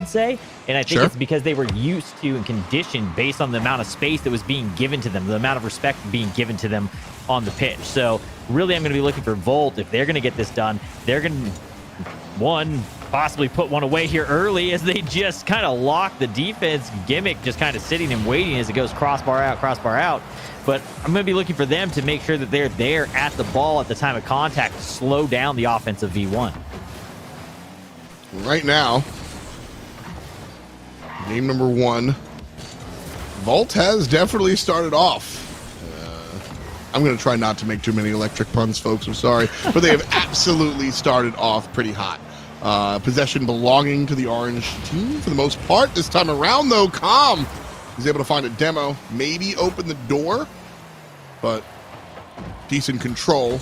say. And I think it's because they were used to and conditioned based on the amount of space that was being given to them, the amount of respect being given to them on the pitch. So really, I'm going to be looking for Volt. If they're going to get this done, they're going to, possibly put one away here early as they just kind of lock the defense. Gimmick just kind of sitting and waiting as it goes crossbar out. But I'm going to be looking for them to make sure that they're there at the ball at the time of contact to slow down the offense of V1. Right now, game number 1, Volt has definitely started off. I'm going to try not to make too many electric puns, folks. I'm sorry. But they have absolutely started off pretty hot. Possession belonging to the orange team for the most part. This time around, though, Calm is able to find a demo, maybe open the door, but decent control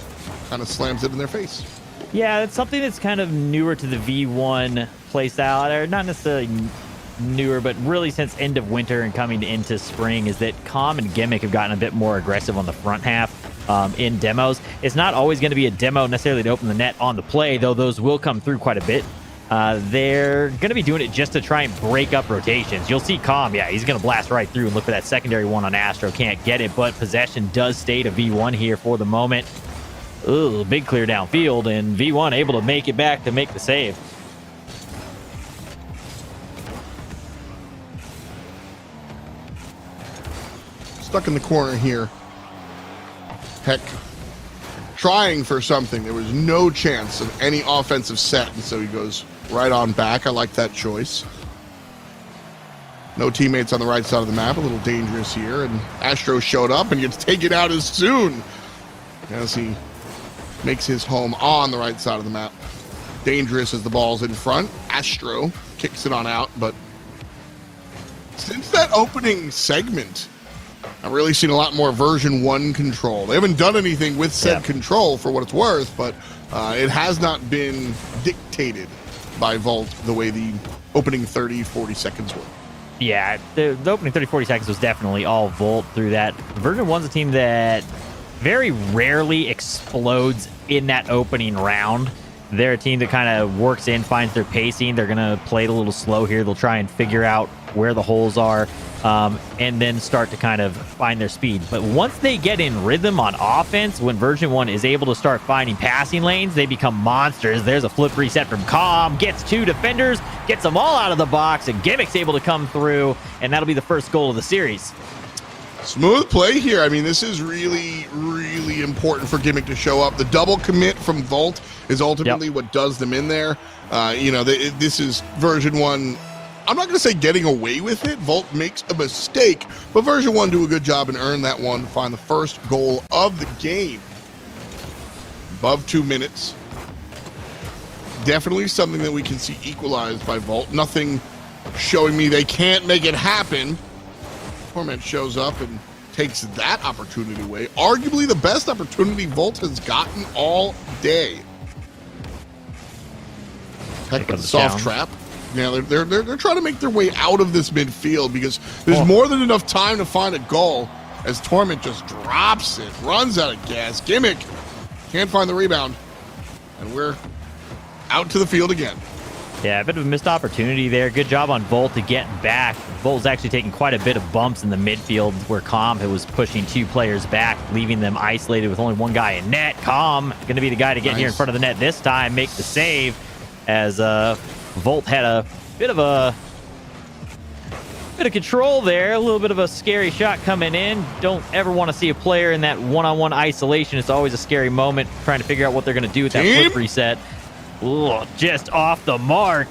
kind of slams it in their face. Yeah, it's something that's kind of newer to the V1 playstyle, or not necessarily newer, but really since end of winter and coming into spring, is that Calm and Gimmick have gotten a bit more aggressive on the front half in demos. It's not always going to be a demo necessarily to open the net on the play, though those will come through quite a bit. They're going to be doing it just to try and break up rotations. You'll see Calm, yeah, he's going to blast right through and look for that secondary one on Astro. Can't get it, but possession does stay to V1 here for the moment. Ooh, big clear downfield, and V1 able to make it back to make the save. Stuck in the corner here. Heck, trying for something. There was no chance of any offensive set, and so he goes right on back. I like that choice. No teammates on the right side of the map. A little dangerous here, and Astro showed up and gets taken out as soon as he makes his home on the right side of the map. Dangerous as the ball's in front. Astro kicks it on out, but since that opening segment, I've really seen a lot more version 1 control. They haven't done anything with said control for what it's worth, but it has not been dictated by Volt the way the opening 30, 40 seconds were. Yeah, the opening 30, 40 seconds was definitely all Volt through that. Version 1's a team that very rarely explodes in that opening round. They're a team that kind of works in, finds their pacing. They're going to play it a little slow here. They'll try and figure out where the holes are, and then start to kind of find their speed. But once they get in rhythm on offense, when Version 1 is able to start finding passing lanes, they become monsters. There's a flip reset from Calm, gets 2 defenders, gets them all out of the box, and Gimmick's able to come through, and that'll be the first goal of the series. Smooth play here. I mean, this is really, really important for Gimmick to show up. The double commit from Volt is ultimately what does them in there. This is Version 1. I'm not going to say getting away with it. Volt makes a mistake, but Version 1 do a good job and earn that one to find the first goal of the game. Above 2 minutes. Definitely something that we can see equalized by Volt. Nothing showing me they can't make it happen. Torment shows up and takes that opportunity away. Arguably the best opportunity Volt has gotten all day. Heck of a soft trap. Yeah, they're trying to make their way out of this midfield because there's more than enough time to find a goal as Torment just drops it, runs out of gas. Gimmick can't find the rebound, and we're out to the field again. Yeah, a bit of a missed opportunity there. Good job on Volt to get back. Volt's actually taking quite a bit of bumps in the midfield where Calm was pushing 2 players back, leaving them isolated with only 1 guy in net. Calm going to be the guy to get here in front of the net this time, make the save, as Volt had a bit of control there. A little bit of a scary shot coming in. Don't ever want to see a player in that one-on-one isolation. It's always a scary moment trying to figure out what they're going to do with that flip reset. Ooh, just off the mark.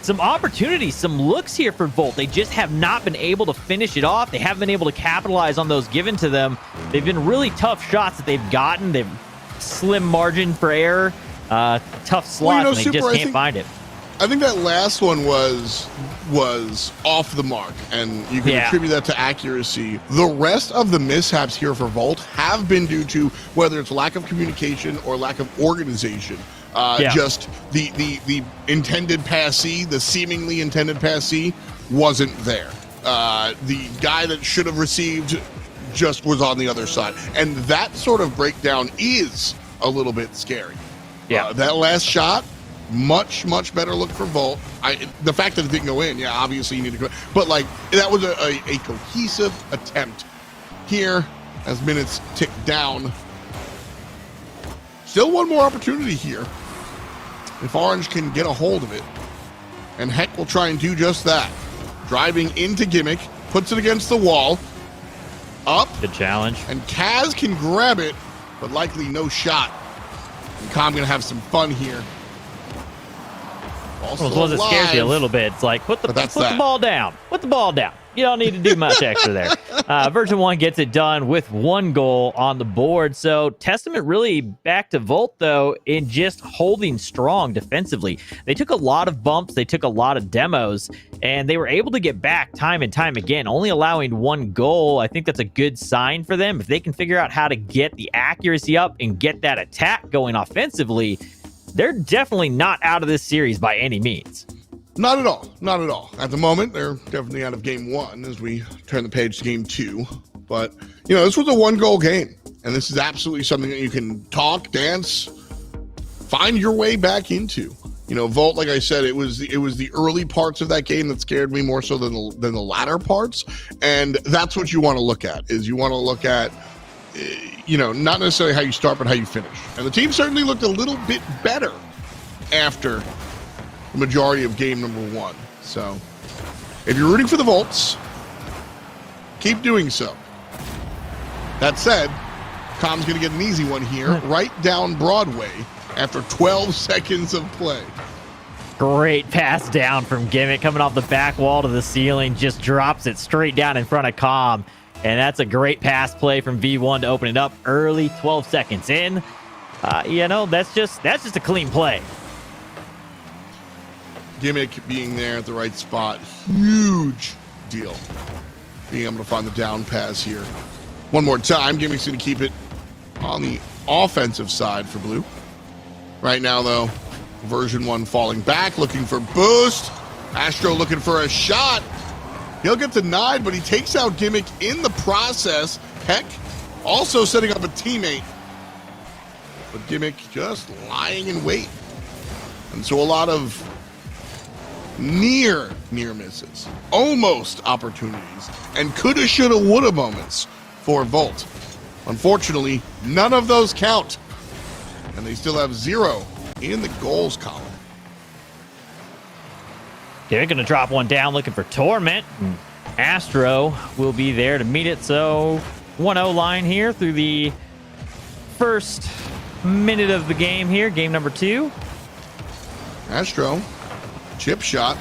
Some opportunities, some looks here for Volt. They just have not been able to finish it off. They haven't been able to capitalize on those given to them. They've been really tough shots that they've gotten. They've slim margin for error. Tough slots, and they just can't find it. I think that last one was off the mark, and you can attribute that to accuracy. The rest of the mishaps here for Volt have been due to whether it's lack of communication or lack of organization. Just the intended passee, the seemingly intended passee, wasn't there. The guy that should have received just was on the other side, and that sort of breakdown is a little bit scary. That last shot, Much better look for Volt. The fact that it didn't go in, yeah, obviously you need to go, but like that was a cohesive attempt here as minutes tick down. Still one more opportunity here if Orange can get a hold of it, and Heck will try and do just that. Driving into Gimmick, puts it against the wall, up. Good challenge. And Kaz can grab it, but likely no shot. And Com gonna have some fun here. Well, it scares you a little bit. It's like, put the ball down. Put the ball down. You don't need to do much extra there. Version1 gets it done with 1 goal on the board. So testament really back to Volt, though, in just holding strong defensively. They took a lot of bumps. They took a lot of demos, and they were able to get back time and time again, only allowing 1 goal. I think that's a good sign for them. If they can figure out how to get the accuracy up and get that attack going offensively, they're definitely not out of this series by any means. Not at all. Not at all. At the moment, they're definitely out of game 1 as we turn the page to game 2. But, you know, this was a 1-goal game. And this is absolutely something that you can talk, dance, find your way back into. You know, Volt, like I said, it was the early parts of that game that scared me more so than the latter parts. And that's what you want to look at, is you want to look at, you know, not necessarily how you start, but how you finish. And the team certainly looked a little bit better after the majority of game number 1. So if you're rooting for the Volts, keep doing so. That said, Com's going to get an easy one here, right down Broadway after 12 seconds of play. Great pass down from Gimmick, coming off the back wall to the ceiling, just drops it straight down in front of Com. And that's a great pass play from V1 to open it up early, 12 seconds in. You know, that's just a clean play. Gimmick being there at the right spot, huge deal. Being able to find the down pass here. One more time, Gimmick's going to keep it on the offensive side for Blue. Right now, though, Version1 falling back, looking for boost. Astro looking for a shot. He'll get denied, but he takes out Gimmick in the process. Heck also setting up a teammate. But Gimmick just lying in wait. And so a lot of near misses, almost opportunities, and coulda, shoulda, woulda moments for Volt. Unfortunately, none of those count. And they still have 0 in the goals column. They're going to drop one down looking for Torment. Astro will be there to meet it. So 1-0 line here through the first minute of the game here, game number 2. Astro, chip shot.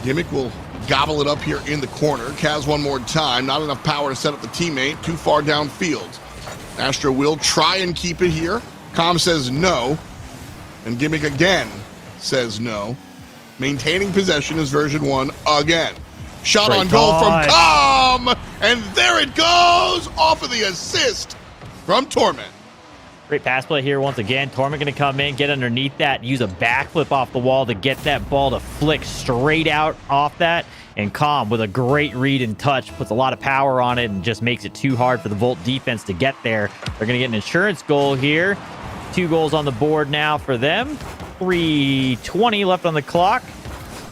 Gimmick will gobble it up here in the corner. Kaz one more time. Not enough power to set up the teammate. Too far downfield. Astro will try and keep it here. Com says no. And Gimmick again says no. Maintaining possession is Version1 again. Shot Great on goal touch. from Com. And there it goes off of the assist from Torment. Great pass play here once again. Torment going to come in, get underneath that, use a backflip off the wall to get that ball to flick straight out off that. And Com, with a great read and touch, puts a lot of power on it and just makes it too hard for the Volt defense to get there. They're going to get an insurance goal here. 2 goals on the board now for them. 3:20 left on the clock.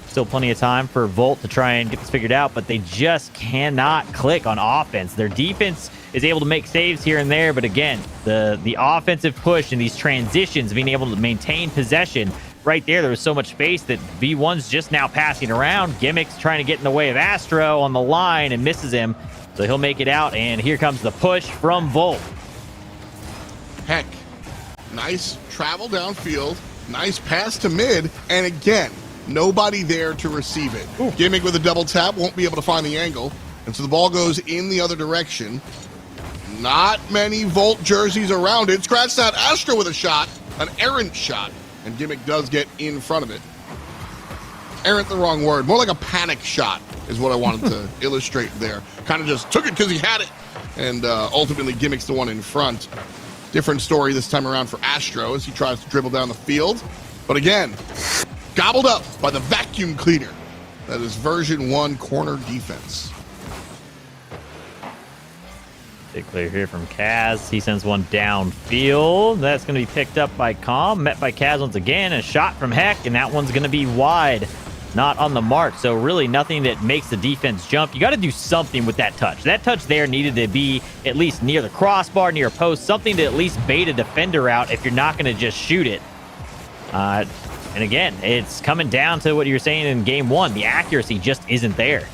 Still plenty of time for Volt to try and get this figured out, but they just cannot click on offense. Their defense is able to make saves here and there, but again, the offensive push and these transitions, being able to maintain possession, right there was so much space that V1's just now passing around. Gimmick's trying to get in the way of Astro on the line and misses him, so he'll make it out, and here comes the push from Volt. Heck, nice travel downfield, nice pass to mid, and again, nobody there to receive it. Ooh. Gimmick with a double tap, won't be able to find the angle, and so the ball goes in the other direction. Not many Volt jerseys around it. Scratch that. Astro with a shot, an errant shot, and Gimmick does get in front of it. Errant, the wrong word. More like a panic shot is what I wanted to illustrate there. Kind of just took it because he had it, and ultimately Gimmick's the one in front. Different story this time around for Astro as he tries to dribble down the field. But again, gobbled up by the vacuum cleaner. That is Version1 corner defense. Big clear here from Kaz. He sends one downfield. That's going to be picked up by Calm. Met by Kaz once again. A shot from Heck, and that one's going to be wide. Not on the mark. So really nothing that makes the defense jump. You got to do something with that touch. That touch there needed to be at least near the crossbar, near a post. Something to at least bait a defender out if you're not going to just shoot it. And again, it's coming down to what you were saying in game one. The accuracy just isn't there.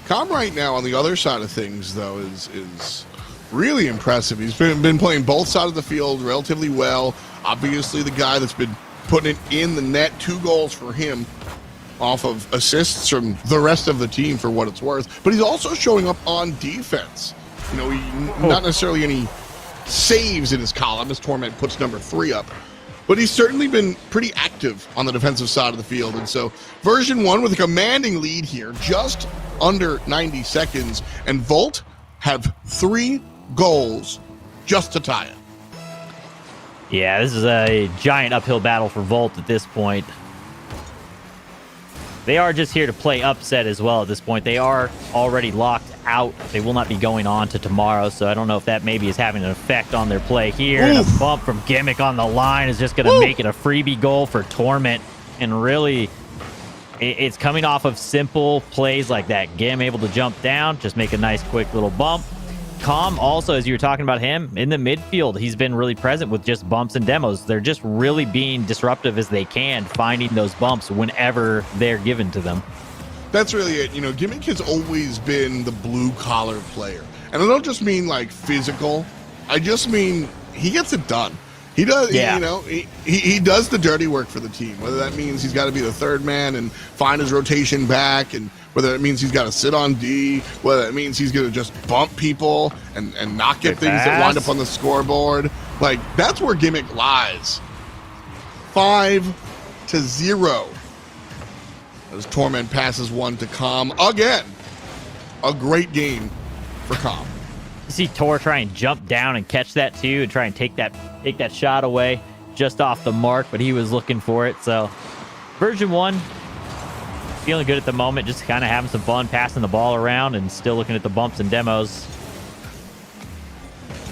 Com right now on the other side of things, though, is really impressive. He's been playing both sides of the field relatively well. Obviously, the guy that's been putting it in the net. 2 goals for him off of assists from the rest of the team for what it's worth. But he's also showing up on defense. You know, not necessarily any saves in his column as Torment puts number 3 up. But he's certainly been pretty active on the defensive side of the field. And so version 1 with a commanding lead here, just under 90 seconds. And Volt have 3 goals just to tie it. Yeah, this is a giant uphill battle for Volt at this point. They are just here to play upset as well at this point. They are already locked out. They will not be going on to tomorrow, so I don't know if that maybe is having an effect on their play here. And a bump from Gimmick on the line is just going to make it a freebie goal for Torment. And really, it's coming off of simple plays like that. Gim able to jump down, just make a nice quick little bump. Calm also, as you were talking about him, in the midfield, he's been really present with just bumps and demos. They're just really being disruptive as they can, finding those bumps whenever they're given to them. That's really it. You know, Gimmick has always been the blue-collar player. And I don't just mean, like, physical. I just mean he gets it done. He does, yeah. You know, he does the dirty work for the team, whether that means he's got to be the third man and find his rotation back, and whether it means he's got to sit on D, whether it means he's going to just bump people and not get things that wind up on the scoreboard. Like, that's where Gimmick lies. 5-0. As Torment passes one to Calm again. A great game for Calm. You see Tor try and jump down and catch that too, and try and take that shot away just off the mark, but he was looking for it. So version 1 feeling good at the moment, just kind of having some fun passing the ball around and still looking at the bumps and demos.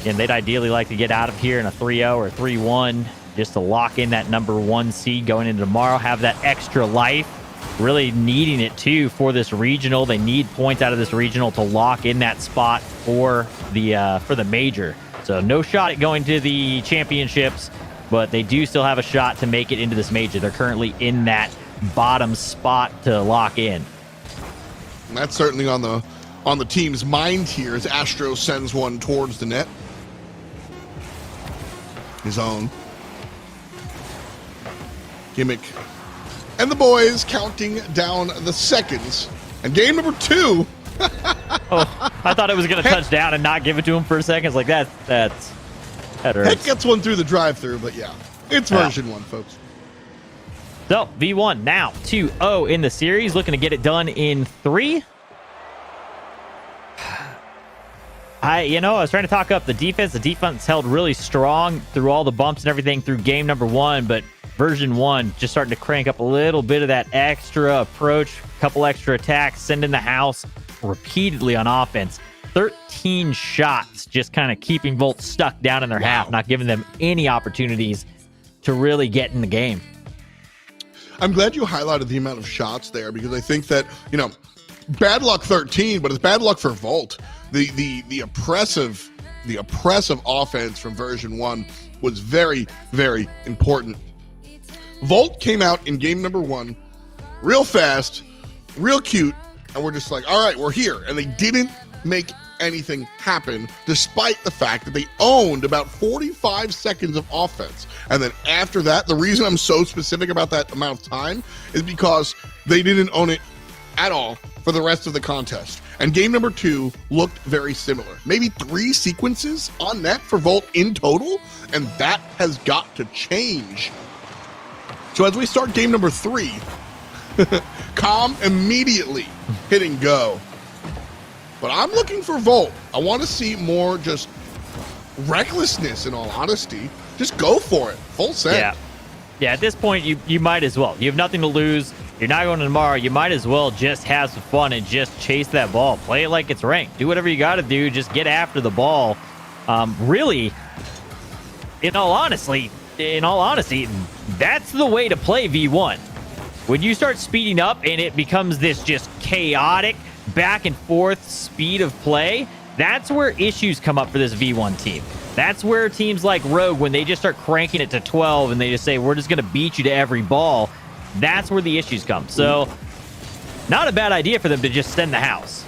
Again, they'd ideally like to get out of here in a 3-0 or 3-1 just to lock in that number 1 seed going into tomorrow, have that extra life. Really needing it too for this regional. They need points out of this regional to lock in that spot for the major. So no shot at going to the championships, but they do still have a shot to make it into this major. They're currently in that bottom spot to lock in. And that's certainly on the team's mind here as Astro sends one towards the net. His own. Gimmick and the boys counting down the seconds. And game number 2. Oh, I thought it was going to touch down and not give it to him for a second. It's like that hurts. Heck gets one through the drive-through, but yeah, it's version 1, folks. So V1 now 2-0 in the series, looking to get it done in 3. I was trying to talk up the defense. The defense held really strong through all the bumps and everything through game number 1, but version 1 just starting to crank up a little bit of that extra approach, a couple extra attacks, send in the house repeatedly on offense. 13 shots, just kind of keeping Volt stuck down in their half, not giving them any opportunities to really get in the game. I'm glad you highlighted the amount of shots there, because I think that, bad luck 13, but it's bad luck for Volt. The oppressive offense from version 1 was very, very important. Volt came out in game number 1 real fast, real cute, and we're just like, all right, we're here. And they didn't make anything happen, despite the fact that they owned about 45 seconds of offense. And then after that, the reason I'm so specific about that amount of time is because they didn't own it at all for the rest of the contest. And game number 2 looked very similar. Maybe 3 sequences on net for Volt in total, and that has got to change. So as we start game number 3, Calm immediately hitting go. But I'm looking for Volt. I want to see more just recklessness, in all honesty. Just go for it. Full send. Yeah, at this point, you might as well. You have nothing to lose. you're not going to tomorrow. You might as well just have some fun and just chase that ball. Play it like it's ranked. Do whatever you got to do. Just get after the ball. Really, in all honesty, that's the way to play V1. When you start speeding up and it becomes this just chaotic back and forth speed of play, that's where issues come up for this V1 team. That's where teams like Rogue, when they just start cranking it to 12 and they just say, we're just going to beat you to every ball, that's where the issues come. So, not a bad idea for them to just send the house.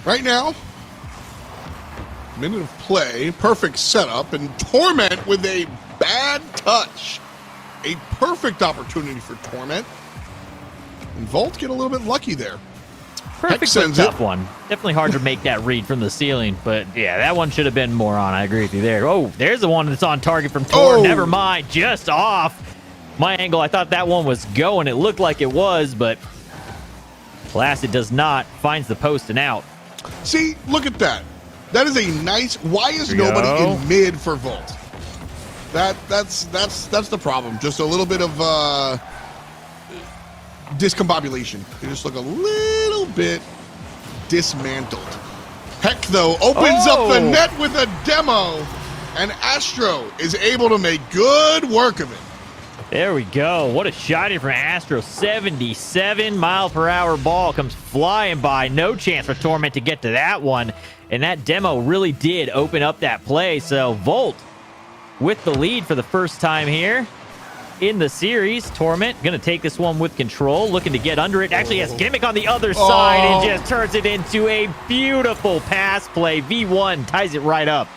Right now, minute of play, perfect setup, and Torment with a bad touch. A perfect opportunity for Torment. And Volt get a little bit lucky there. Perfect, but tough one. Definitely hard to make that read from the ceiling, but yeah, that one should have been more on. I agree with you there. Oh, there's the one that's on target from Tor. Oh. Never mind, just off my angle. I thought that one was going. It looked like it was, but alas, it does not. Finds the post and out. See, look at that. That is a nice. Why is nobody in mid for Volt? That's the problem. Just a little bit of discombobulation. They just look a little bit dismantled. Heck, though, opens up the net with a demo, and Astro is able to make good work of it. There we go. What a shot here from Astro. 77-mile-per-hour ball comes flying by. No chance for Torment to get to that one. And that demo really did open up that play. So Volt with the lead for the first time here in the series. Torment going to take this one with control, looking to get under it. Actually has Gimmick on the other side and just turns it into a beautiful pass play. V1 ties it right up.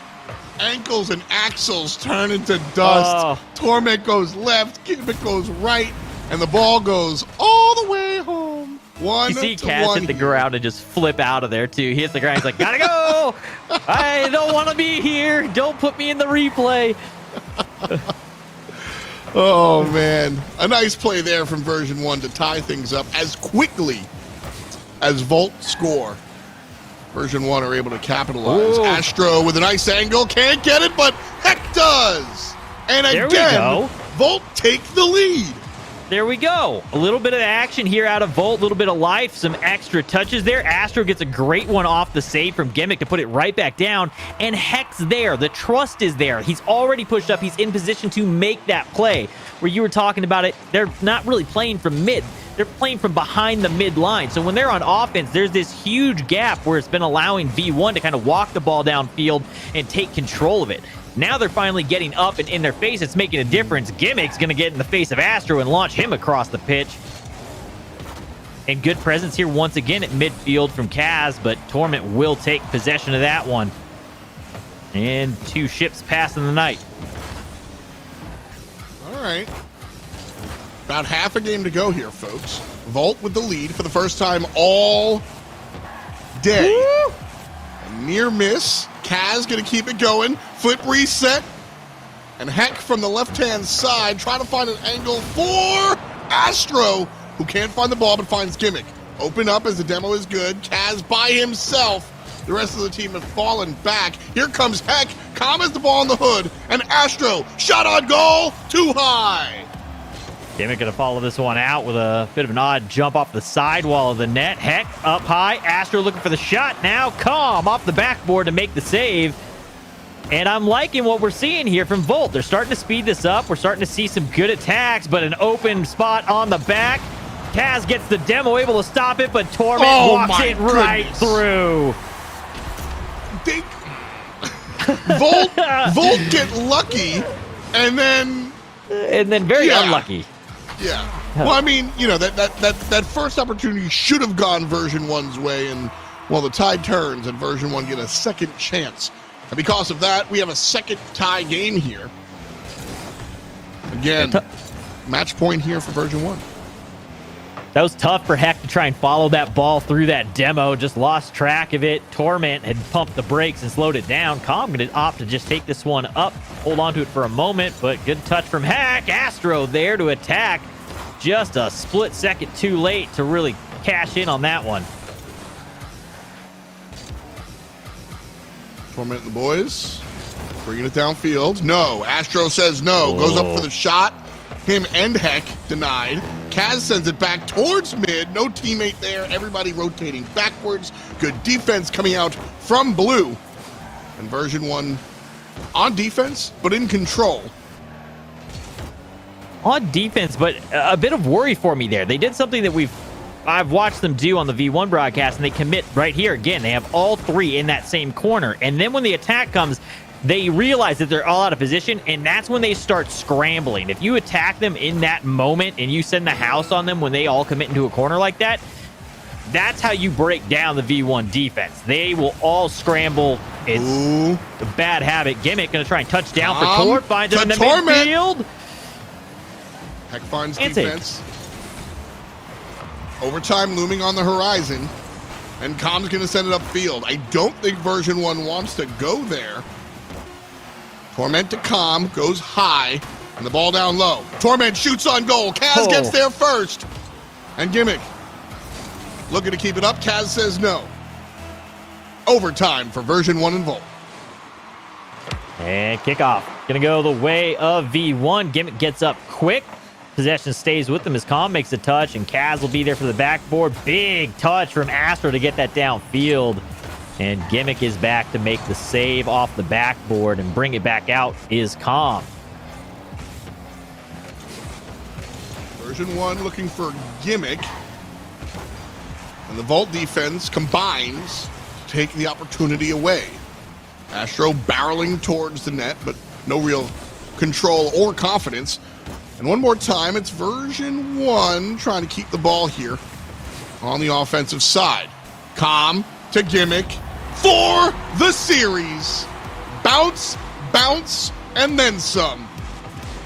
Ankles and axles turn into dust. Torment goes left, Gimmick goes right, and the ball goes all the way home. You see Kaz hit the ground and just flip out of there, too. He hits the ground. He's like, gotta go. I don't want to be here. Don't put me in the replay. Oh, man. A nice play there from Version 1 to tie things up as quickly as Volt score. Version 1 are able to capitalize. Ooh. Astro with a nice angle. Can't get it, but Heck does. And again, Volt take the lead. There we go. A little bit of action here out of Volt. A little bit of life. Some extra touches there. Astro gets a great one off the save from Gimmick to put it right back down. And Heck's there. The trust is there. He's already pushed up. He's in position to make that play. Where you were talking about it, they're not really playing from mid. They're playing from behind the mid line. So when they're on offense, there's this huge gap where it's been allowing V1 to kind of walk the ball downfield and take control of it. Now they're finally getting up and in their face. It's making a difference. Gimmick's going to get in the face of Astro and launch him across the pitch. And good presence here once again at midfield from Kaz, but Torment will take possession of that one. And two ships pass in the night. All right. About half a game to go here, folks. Volt with the lead for the first time all day. Woo! A near miss. Kaz going to keep it going. Flip reset. And Heck from the left-hand side trying to find an angle for Astro, who can't find the ball but finds Gimmick. Open up as the demo is good. Kaz by himself. The rest of the team have fallen back. Here comes Heck. Calm as the ball on the hood. And Astro, shot on goal, too high. Gimmick going to follow this one out with a bit of an odd jump off the sidewall of the net. Heck up high. Astro looking for the shot now. Calm off the backboard to make the save. And I'm liking what we're seeing here from Volt. They're starting to speed this up. We're starting to see some good attacks, but an open spot on the back. Kaz gets the demo, able to stop it, but Torment walks it right through. Volt get lucky, and then very unlucky. Yeah. Well, I mean, you know, that first opportunity should have gone Version 1's way, and, well, the tide turns, and Version 1 get a second chance. And because of that, we have a second tie game here. Again, match point here for Version 1. That was tough for Heck to try and follow that ball through that demo. Just lost track of it. Torment had pumped the brakes and slowed it down. Calm going to opt to just take this one up. Hold on to it for a moment, but good touch from Heck. Astro there to attack. Just a split second too late to really cash in on that one. Torment and the boys bringing it downfield. No. Astro says no. Goes up for the shot. Him and Heck denied. Kaz sends it back towards mid. No teammate there. Everybody rotating backwards. Good defense coming out from blue. And Version1 on defense, but in control. On defense, but a bit of worry for me there. They did something that I've watched them do on the V1 broadcast, and they commit right here. Again, they have all three in that same corner. And then when the attack comes, they realize that they're all out of position, and that's when they start scrambling. If you attack them in that moment and you send the house on them when they all commit into a corner like that, that's how you break down the V1 defense. They will all scramble. It's a bad habit. Gimmick going to try and touch down for Tor. Finds him in the midfield. Heck finds defense. Overtime looming on the horizon. And Com's going to send it upfield. I don't think Version1 wants to go there. Torment to Com, goes high, and the ball down low. Torment shoots on goal. Kaz gets there first. And Gimmick looking to keep it up. Kaz says no. Overtime for Version1 and Volt. And kickoff. Going to go the way of V1. Gimmick gets up quick. Possession stays with them as Com makes a touch, and Kaz will be there for the backboard. Big touch from Astro to get that downfield. And Gimmick is back to make the save off the backboard, and bring it back out is Com. Version1 looking for Gimmick. And the Volt defense combines to take the opportunity away. Astro barreling towards the net, but no real control or confidence. And one more time, it's Version1 trying to keep the ball here on the offensive side. Com to Gimmick for the series. Bounce, bounce, and then some.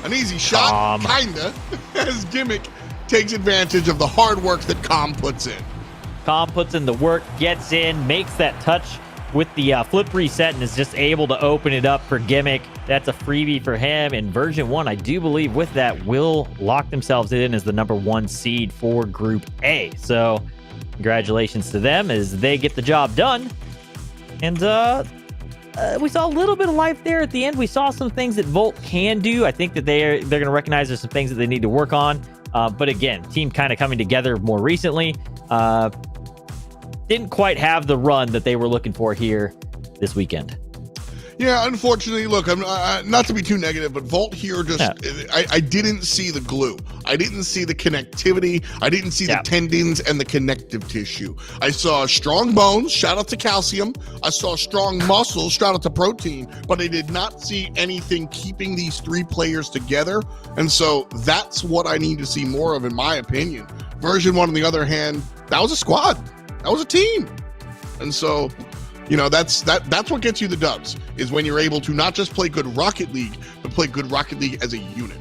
An easy shot, kinda, as Gimmick takes advantage of the hard work that Com puts in. Com puts in the work, gets in, makes that touch with the flip reset, and is just able to open it up for Gimmick. That's a freebie for him. And Version1, I do believe with that, will lock themselves in as the #1 seed for Group A. So congratulations to them as they get the job done. And we saw a little bit of life there at the end. We saw some things that Volt can do. I think that they're going to recognize there's some things that they need to work on. But again, team kind of coming together more recently. Didn't quite have the run that they were looking for here this weekend. Yeah, unfortunately, look, I'm not to be too negative, but Volt here just, I didn't see the glue. I didn't see the connectivity. I didn't see the tendons and the connective tissue. I saw strong bones, shout out to calcium. I saw strong muscles, shout out to protein, but I did not see anything keeping these three players together. And so that's what I need to see more of, in my opinion. Version1, on the other hand, that was a squad. That was a team. And so, you know, that's what gets you the dubs, is when you're able to not just play good Rocket League, but play good Rocket League as a unit.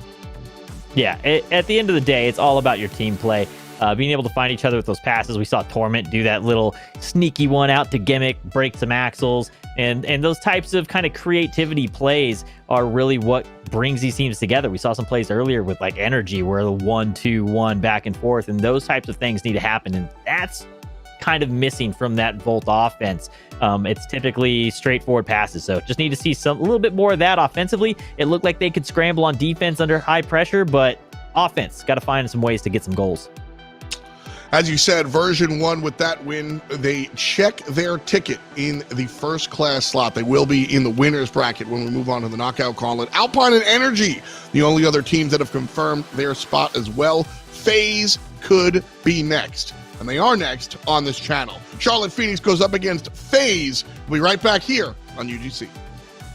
Yeah, at the end of the day, it's all about your team play. Being able to find each other with those passes. We saw Torment do that little sneaky one out to Gimmick, break some axles, and those types of kind of creativity plays are really what brings these teams together. We saw some plays earlier with like Energy, where the 1-2-1 back and forth, and those types of things need to happen, and that's kind of missing from that Volt offense. It's typically straightforward passes, so just need to see a little bit more of that offensively. It looked like they could scramble on defense under high pressure, but offense, got to find some ways to get some goals. As you said, Version1 with that win, they check their ticket in the first class slot. They will be in the winner's bracket when we move on to the knockout gauntlet. Alpine and Energy, the only other teams that have confirmed their spot as well. FaZe could be next, and they are next on this channel. Charlotte Phoenix goes up against FaZe. We'll be right back here on UGC.